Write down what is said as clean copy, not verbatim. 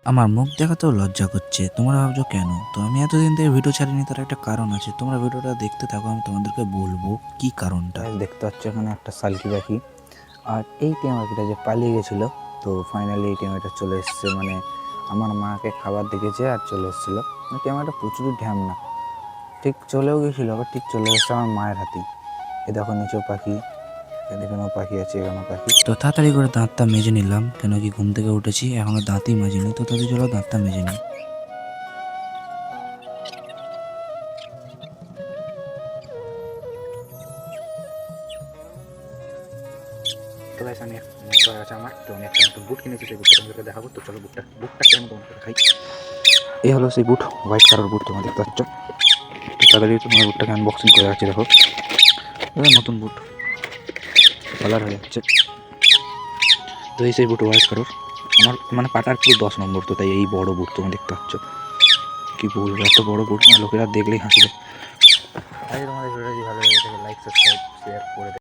আমার মুখ দেখাতেও লজ্জা করছে, তোমরা ভাবছো কেন? তো আমি এতদিন থেকে ভিডিও ছাড়িনি, তার একটা কারণ আছে। তোমরা ভিডিওটা দেখতে থাকো, আমি তোমাদেরকে বলবো কি কারণটা। দেখতে পাচ্ছ এখানে একটা সালকি পাখি, আর এই টিয়া পাখিটা যে পালিয়ে গেছিলো, তো ফাইনালি এই টিয়া পাখিটা চলে এসছে। মানে আমার মাকে খাবার দেখেছে আর চলে এসেছিলো। টিয়া পাখিটা প্রচুর ঢ্যামনা, ঠিক চলেও গেছিলো, আবার ঠিক চলে এসছে আমার মায়ের হাতেই। এ দেখো নিচেও পাখি, এখানেও পাখি আছে, এখানেও পাখি। তো তাড়াতাড়ি করে দাঁতটা মেজে নিলাম, কেন কি ঘুম থেকে উঠেছি, এখনো দাঁতই মাজিনি। তো তাদের চলো দাঁতটা মেজে নিই। তো গাইস আমি তো আছে আমার, তো আমি একটা নতুন বুট কিনেছি, সেই বুটটা তোমাদেরকে দেখাবো। তো চলো বুটটা কেমন তোমাদের দেখাই। এই হলো সেই বুট, হোয়াইট কালার বুট, তোমরা দেখতে পাচ্ছ। তো তাড়াতাড়ি তোমার বুটটাকে আনবক্সিং করে রাখছি। দেখো নতুন বুট কালার হয়ে যাচ্ছে। তো এই সেই বুট হোয়াইট কালার, আমার মানে পাটার পুরো 10 নম্বর। তো তাই এই বড় বুট তোমরা দেখতে পাচ্ছ। কি বলবো, এত বড় বুট না, লোকেরা দেখলেই হাসবে। আজ তোমাদের ভিডিওটি ভালো লেগে থাকে, লাইক সাবস্ক্রাইব শেয়ার করে